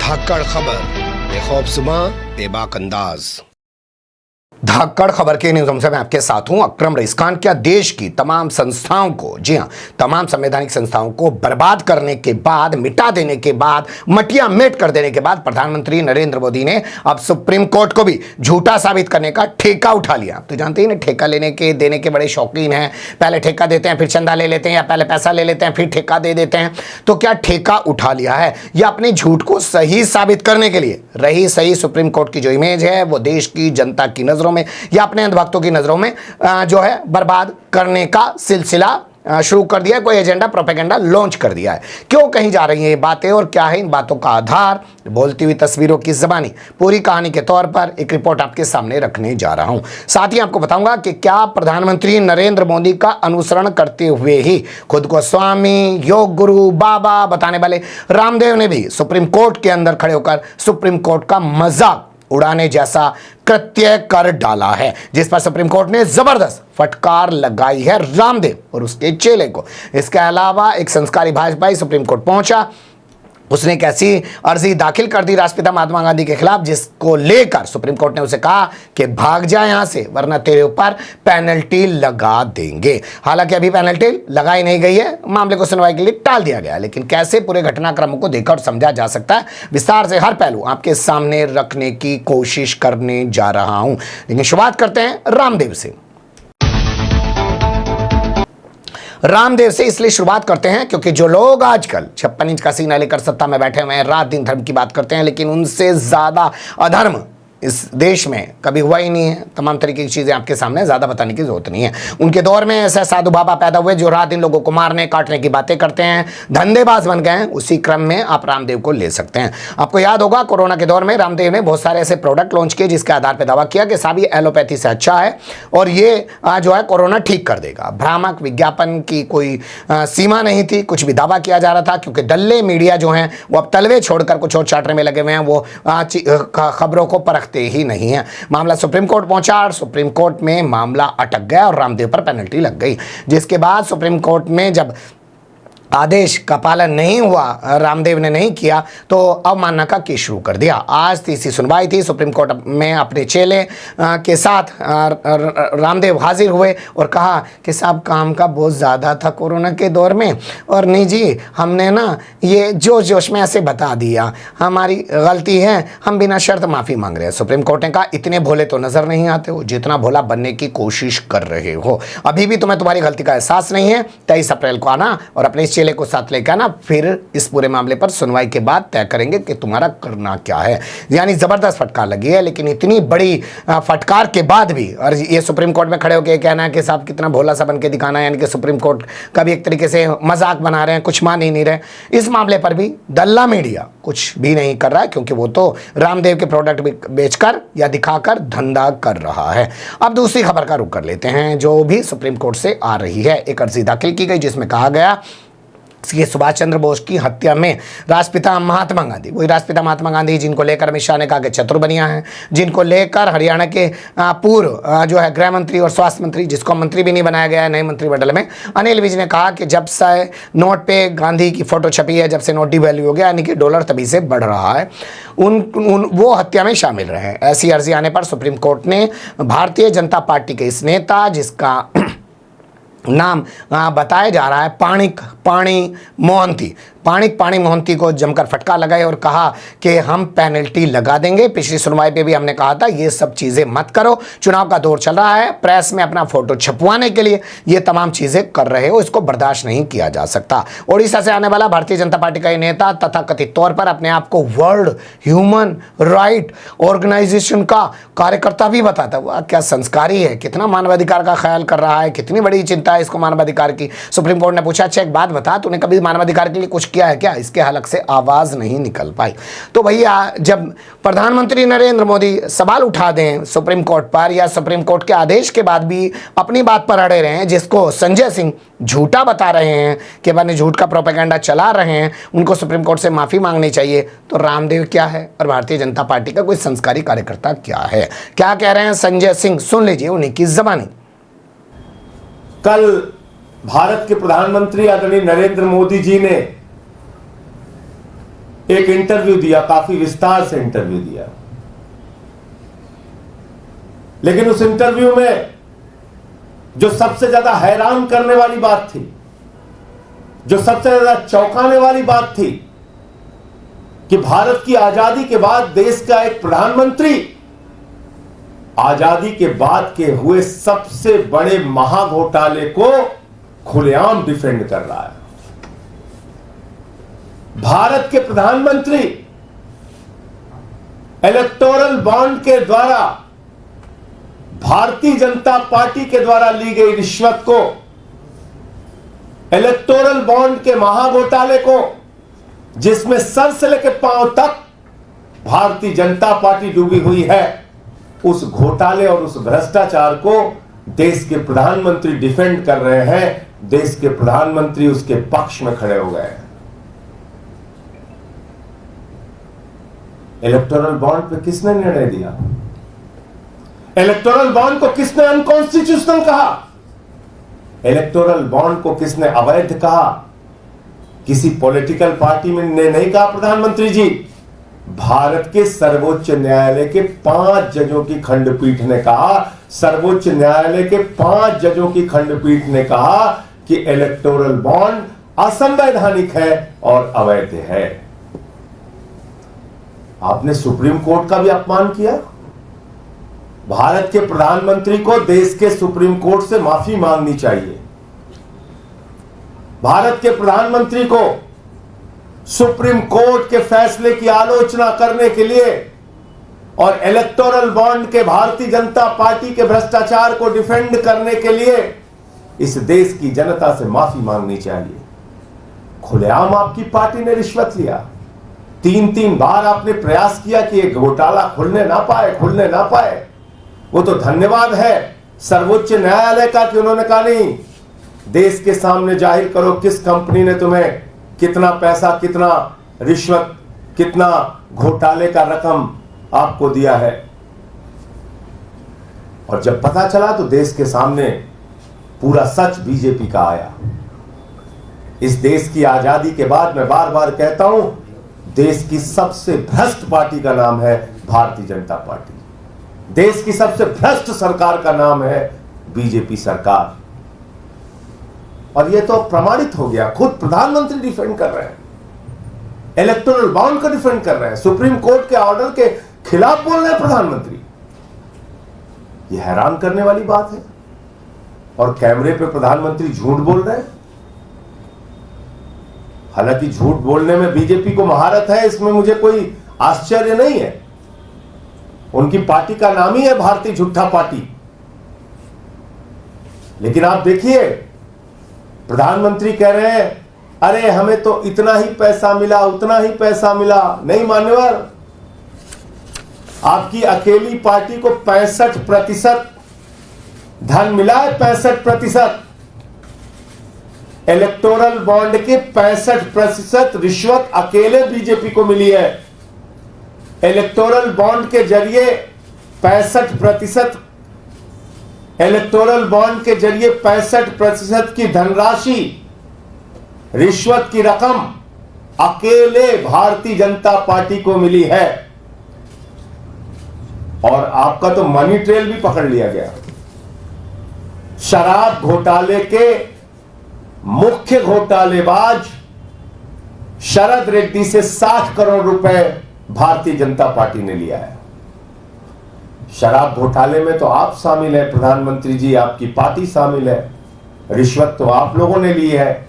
धाकड़ खबर, बेखौफजुमा बेबाक अंदाज। धाकड़ खबर के न्यूज़ में मैं आपके साथ हूं अकरम रईस खान। क्या देश की तमाम संस्थाओं को, जी हां, तमाम संवैधानिक संस्थाओं को बर्बाद करने के बाद, मिटा देने के बाद, मटिया मेट कर देने के बाद प्रधानमंत्री नरेंद्र मोदी ने अब सुप्रीम कोर्ट को भी झूठा साबित करने का ठेका उठा लिया। तो जानते ही ना, ठेका लेने के देने के बड़े शौकीन हैं। पहले ठेका देते हैं, फिर चंदा ले लेते हैं, या पहले पैसा ले लेते हैं, फिर ठेका दे देते हैं। तो क्या ठेका उठा लिया है या अपने झूठ को सही साबित करने के लिए रही सही सुप्रीम कोर्ट की जो इमेज है वो देश की जनता की नजरों में या अपने अंधभक्तों की नजरों में जो है बर्बाद करने का सिलसिला शुरू कर दिया है। कोई एजेंडा, प्रोपेगेंडा लॉन्च कर दिया है। क्यों कहीं जा रही हैं ये बातें और क्या है इन बातों का आधार? बोलती हुई तस्वीरों की ज़बानी पूरी कहानी के तौर पर एक रिपोर्ट आपके सामने रखने जा रहा हूं। साथ ही आपको बताऊंगा कि क्या प्रधानमंत्री नरेंद्र मोदी का अनुसरण करते हुए ही खुद को स्वामी, योग गुरु, बाबा बताने वाले रामदेव ने भी सुप्रीम कोर्ट के अंदर खड़े होकर सुप्रीम कोर्ट का मजाक उड़ाने जैसा कृत्य कर डाला है, जिस पर सुप्रीम कोर्ट ने जबरदस्त फटकार लगाई है रामदेव और उसके चेले को। इसके अलावा एक संस्कारी भाजपाई सुप्रीम कोर्ट पहुंचा। उसने एक ऐसी अर्जी दाखिल कर दी राष्ट्रपिता महात्मा गांधी के खिलाफ जिसको लेकर सुप्रीम कोर्ट ने उसे कहा कि भाग जा यहां से वरना तेरे ऊपर पेनल्टी लगा देंगे। हालांकि अभी पेनल्टी लगाई नहीं गई है, मामले को सुनवाई के लिए टाल दिया गया। लेकिन कैसे पूरे घटनाक्रम को देखा और समझा जा सकता है, विस्तार से हर पहलू आपके सामने रखने की कोशिश करने जा रहा हूं। लेकिन शुरुआत करते हैं रामदेव से। रामदेव से इसलिए शुरुआत करते हैं क्योंकि जो लोग आजकल 56 इंच का सीना लेकर सत्ता में बैठे हुए हैं, रात दिन धर्म की बात करते हैं, लेकिन उनसे ज्यादा अधर्म इस देश में कभी हुआ ही नहीं है। तमाम तरीके की चीज़ें आपके सामने ज़्यादा बताने की जरूरत नहीं है। उनके दौर में ऐसे साधु बाबा पैदा हुए जो रात दिन लोगों को मारने काटने की बातें करते हैं, धंधेबाज बन गए हैं। उसी क्रम में आप रामदेव को ले सकते हैं। आपको याद होगा कोरोना के दौर में रामदेव ने बहुत सारे ऐसे प्रोडक्ट लॉन्च किए जिसके आधार पर दावा किया कि साहब ये एलोपैथी से अच्छा है और ये जो है कोरोना ठीक कर देगा। भ्रामक विज्ञापन की कोई सीमा नहीं थी, कुछ भी दावा किया जा रहा था क्योंकि दल्ले मीडिया जो हैं वो अब तलवे छोड़कर कुछ और चाटने में लगे हुए हैं। वो खबरों को परखते ही नहीं है। मामला सुप्रीम कोर्ट पहुंचा और सुप्रीम कोर्ट में मामला अटक गया और रामदेव पर पेनल्टी लग गई। जिसके बाद सुप्रीम कोर्ट में जब आदेश का पालन नहीं हुआ, रामदेव ने नहीं किया, तो अवमानना का केस शुरू कर दिया। आज तीसरी सुनवाई थी। सुप्रीम कोर्ट में अपने चेले के साथ रामदेव हाजिर हुए और कहा कि साहब काम का बहुत ज़्यादा था कोरोना के दौर में और नहीं जी, हमने ना ये जोश में ऐसे बता दिया, हमारी गलती है, हम बिना शर्त माफ़ी मांग रहे हैं। सुप्रीम कोर्ट ने कहा इतने भोले तो नज़र नहीं आते हो जितना भोला बनने की कोशिश कर रहे हो। अभी भी तुम्हें तुम्हारी गलती का एहसास नहीं है। 23 अप्रैल को आना और अपने चेले को साथ लेकर आना, फिर इस पूरे मामले पर सुनवाई के बाद तय करेंगे कि तुम्हारा करना क्या है। यानी जबरदस्त फटकार लगी है। लेकिन इतनी बड़ी फटकार के बाद भी, और ये सुप्रीम कोर्ट में खड़े होकर कहना है कि साहब कितना भोला सा बन के दिखाना है, यानी कि सुप्रीम कोर्ट का भी एक तरीके से मजाक बना रहे हैं, कुछ मान ही नहीं रहे। इस मामले पर भी दल्ला मीडिया कुछ भी नहीं कर रहा है क्योंकि वो तो रामदेव के प्रोडक्ट बेचकर या दिखाकर धंधा कर रहा है। अब दूसरी खबर का रुख कर लेते हैं जो भी सुप्रीम कोर्ट से आ रही है। एक अर्जी दाखिल की गई जिसमें कहा गया कि सुभाष चंद्र बोस की हत्या में राष्ट्रपिता महात्मा गांधी, वही राष्ट्रपिता महात्मा गांधी जिनको लेकर अमित शाह ने कहा कि चतुर बनिया हैं, जिनको लेकर हरियाणा के पूर्व जो है गृह मंत्री और स्वास्थ्य मंत्री, जिसको मंत्री भी नहीं बनाया गया है नए मंत्रिमंडल में, अनिल विज ने कहा कि जब से नोट पे गांधी की फोटो छपी है, जब से नोट डिवैल्यू हो गया, यानी कि डॉलर तभी से बढ़ रहा है, वो हत्या में शामिल रहे। ऐसी अर्जी आने पर सुप्रीम कोर्ट ने भारतीय जनता पार्टी के इस नेता, जिसका नाम बताया जा रहा है पाणी मोहंती को जमकर फटका लगाए और कहा कि हम पेनल्टी लगा देंगे। पिछली सुनवाई पे भी हमने कहा था ये सब चीज़ें मत करो, चुनाव का दौर चल रहा है, प्रेस में अपना फोटो छपवाने के लिए ये तमाम चीज़ें कर रहे हो, इसको बर्दाश्त नहीं किया जा सकता। ओडिशा से आने वाला भारतीय जनता पार्टी का ये नेता तथा कथित तौर पर अपने आप को वर्ल्ड ह्यूमन राइट ऑर्गेनाइजेशन का कार्यकर्ता भी बताता है। क्या संस्कारी है, कितना मानवाधिकार का ख्याल कर रहा है, कितनी बड़ी चिंता है इसको मानवाधिकार की। सुप्रीम कोर्ट ने पूछा अच्छा एक बात बता, तूने कभी मानवाधिकार के लिए कुछ किया है क्या? इसके हलक से आवाज नहीं निकल पाई। तो भैया जब प्रधानमंत्री नरेंद्र मोदी सवाल उठा दें सुप्रीम कोर्ट पर या सुप्रीम कोर्ट के आदेश के बाद भी अपनी बात पर अड़े रहे हैं, जिसको संजय सिंह झूठा बता रहे हैं कि बने झूठ का प्रोपेगेंडा चला रहे हैं, उनको सुप्रीम कोर्ट से माफी मांगनी चाहिए, तो रामदेव क्या है और भारतीय जनता पार्टी का कोई संस्कारी कार्यकर्ता क्या है? क्या कह रहे हैं संजय सिंह, सुन लीजिए उन्हीं की ज़बानी। कल भारत के प्रधानमंत्री आदरणीय नरेंद्र मोदी जी ने एक इंटरव्यू दिया, काफी विस्तार से इंटरव्यू दिया, लेकिन उस इंटरव्यू में जो सबसे ज्यादा हैरान करने वाली बात थी, जो सबसे ज्यादा चौंकाने वाली बात थी कि भारत की आजादी के बाद देश का एक प्रधानमंत्री आजादी के बाद के हुए सबसे बड़े महाघोटाले को खुलेआम डिफेंड कर रहा है। भारत के प्रधानमंत्री इलेक्टोरल बॉन्ड के द्वारा भारतीय जनता पार्टी के द्वारा ली गई रिश्वत को, इलेक्टोरल बॉन्ड के महाघोटाले को, जिसमें सर से लेकर पांव तक भारतीय जनता पार्टी डूबी हुई है, उस घोटाले और उस भ्रष्टाचार को देश के प्रधानमंत्री डिफेंड कर रहे हैं। देश के प्रधानमंत्री उसके पक्ष में खड़े हो गए हैं। इलेक्टोरल बॉन्ड पे किसने निर्णय दिया? इलेक्टोरल बॉन्ड को किसने अनकॉन्स्टिट्यूशनल कहा? इलेक्टोरल बॉन्ड को किसने अवैध कहा? किसी पॉलिटिकल पार्टी में ने नहीं कहा प्रधानमंत्री जी। भारत के सर्वोच्च न्यायालय के 5 जजों की खंडपीठ ने कहा, सर्वोच्च न्यायालय के 5 जजों की खंडपीठ ने कहा कि इलेक्टोरल बॉन्ड असंवैधानिक है और अवैध है। आपने सुप्रीम कोर्ट का भी अपमान किया। भारत के प्रधानमंत्री को देश के सुप्रीम कोर्ट से माफी मांगनी चाहिए। भारत के प्रधानमंत्री को सुप्रीम कोर्ट के फैसले की आलोचना करने के लिए और इलेक्टोरल बॉन्ड के भारतीय जनता पार्टी के भ्रष्टाचार को डिफेंड करने के लिए इस देश की जनता से माफी मांगनी चाहिए। खुलेआम आपकी पार्टी ने रिश्वत लिया। 3 बार आपने प्रयास किया कि यह घोटाला खुलने ना पाए। वो तो धन्यवाद है सर्वोच्च न्यायालय का कि उन्होंने कहा नहीं, देश के सामने जाहिर करो किस कंपनी ने तुम्हें कितना पैसा, कितना रिश्वत, कितना घोटाले का रकम आपको दिया है। और जब पता चला तो देश के सामने पूरा सच बीजेपी का आया। इस देश की आजादी के बाद मैं बार बार कहता हूं, देश की सबसे भ्रष्ट पार्टी का नाम है भारतीय जनता पार्टी। देश की सबसे भ्रष्ट सरकार का नाम है बीजेपी सरकार। और यह तो प्रमाणित हो गया। खुद प्रधानमंत्री डिफेंड कर रहे हैं, इलेक्टोरल बॉन्ड को डिफेंड कर रहे हैं, सुप्रीम कोर्ट के ऑर्डर के खिलाफ बोल रहे हैं प्रधानमंत्री। यह हैरान करने वाली बात है। और कैमरे पे प्रधानमंत्री झूठ बोल रहे हैं। हालांकि झूठ बोलने में बीजेपी को महारत है, इसमें मुझे कोई आश्चर्य नहीं है। उनकी पार्टी का नाम ही है भारतीय झूठा पार्टी। लेकिन आप देखिए, प्रधानमंत्री कह रहे हैं अरे हमें तो इतना ही पैसा मिला, उतना ही पैसा मिला। नहीं मान्यवर, आपकी अकेली पार्टी को 65% धन मिला है। 65% इलेक्टोरल बॉन्ड के 65% रिश्वत अकेले बीजेपी को मिली है। इलेक्टोरल बॉन्ड के जरिए 65% इलेक्टोरल बॉन्ड के जरिए 65% की धनराशि, रिश्वत की रकम अकेले भारतीय जनता पार्टी को मिली है। और आपका तो मनी ट्रेल भी पकड़ लिया गया। शराब घोटाले के मुख्य घोटालेबाज शरद रेड्डी से 60 करोड़ रुपए भारतीय जनता पार्टी ने लिया है। शराब घोटाले में तो आप शामिल है प्रधानमंत्री जी, आपकी पार्टी शामिल है। रिश्वत तो आप लोगों ने ली है।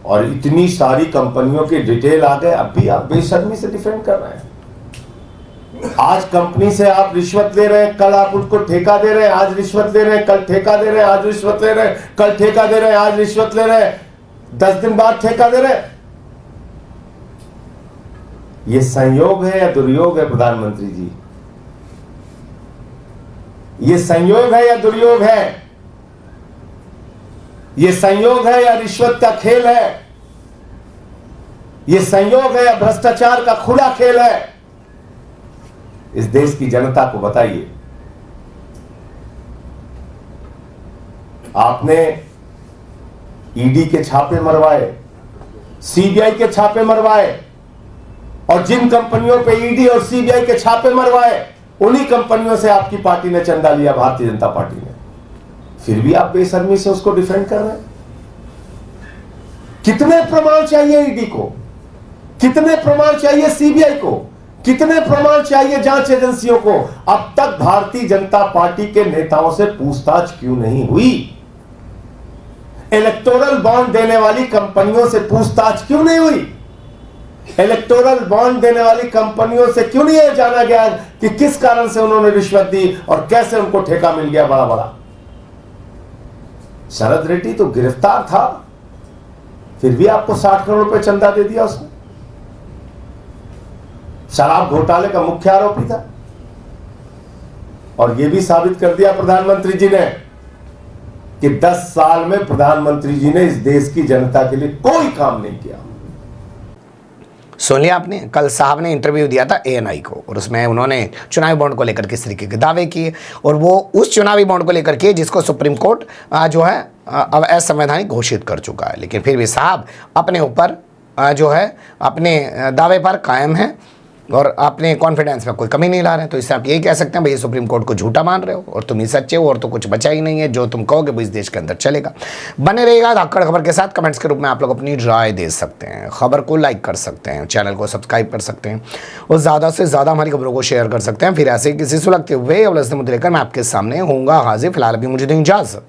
और इतनी सारी कंपनियों के डिटेल आ गए, अब भी आप बेशर्मी से डिफेंड कर रहे हैं। आज कंपनी से आप रिश्वत ले रहे हैं, कल आप उसको ठेका दे रहे हैं, आज रिश्वत ले रहे हैं, कल ठेका दे रहे हैं, आज रिश्वत ले रहे हैं, कल ठेका दे रहे हैं, आज रिश्वत ले रहे हैं, 10 दिन बाद ठेका दे रहे हैं। ये संयोग है या दुर्योग है प्रधानमंत्री जी? ये संयोग है या दुर्योग है? ये संयोग है या रिश्वत का खेल है? ये संयोग है या भ्रष्टाचार का खुला खेल है? इस देश की जनता को बताइए। आपने ईडी के छापे मरवाए, सीबीआई के छापे मरवाए, और जिन कंपनियों पे ईडी और सीबीआई के छापे मरवाए, उन्हीं कंपनियों से आपकी पार्टी ने चंदा लिया, भारतीय जनता पार्टी ने। फिर भी आप बेशर्मी से उसको डिफेंड कर रहे हैं। कितने प्रमाण चाहिए ईडी को? कितने प्रमाण चाहिए सीबीआई को? कितने प्रमाण चाहिए जांच एजेंसियों को? अब तक भारतीय जनता पार्टी के नेताओं से पूछताछ क्यों नहीं हुई? इलेक्टोरल बॉन्ड देने वाली कंपनियों से पूछताछ क्यों नहीं हुई? इलेक्टोरल बॉन्ड देने वाली कंपनियों से क्यों नहीं यह जाना गया कि किस कारण से उन्होंने रिश्वत दी और कैसे उनको ठेका मिल गया बड़ा बड़ा? शरद रेड्डी तो गिरफ्तार था, फिर भी आपको 60 करोड़ रुपए चंदा दे दिया उसने। शराब घोटाले का मुख्य आरोपी था, और यह भी साबित कर दिया प्रधानमंत्री जी ने कि 10 साल में प्रधानमंत्री जी ने इस देश की जनता के लिए कोई काम नहीं किया। सुन लिया आपने, कल साहब ने इंटरव्यू दिया था एएनआई को, और उसमें उन्होंने चुनावी बॉन्ड को लेकर किस तरीके के दावे किए, और वो उस चुनावी बॉन्ड को लेकर किए जिसको सुप्रीम कोर्ट जो है अब असंवैधानिक घोषित कर चुका है। लेकिन फिर भी साहब अपने ऊपर जो है अपने दावे पर कायम है और अपने कॉन्फिडेंस में कोई कमी नहीं ला रहे हैं। तो इससे आप यही कह सकते हैं भाई सुप्रीम कोर्ट को झूठा मान रहे हो और तुम ही सच्चे हो, और तो कुछ बचा ही नहीं है, जो तुम कहोगे वो इस देश के अंदर चलेगा। बने रहिएगा धाकड़ खबर के साथ। कमेंट्स के रूप में आप लोग अपनी राय दे सकते हैं, खबर को लाइक कर सकते हैं, चैनल को सब्सक्राइब कर सकते हैं और ज़्यादा से ज़्यादा हमारी खबरों को शेयर कर सकते हैं। फिर ऐसे किसी सुलगते हुए या उलझते मुद्दे लेकर मैं आपके सामने होऊंगा हाजिर। फिलहाल अभी मुझे दें इजाज़त।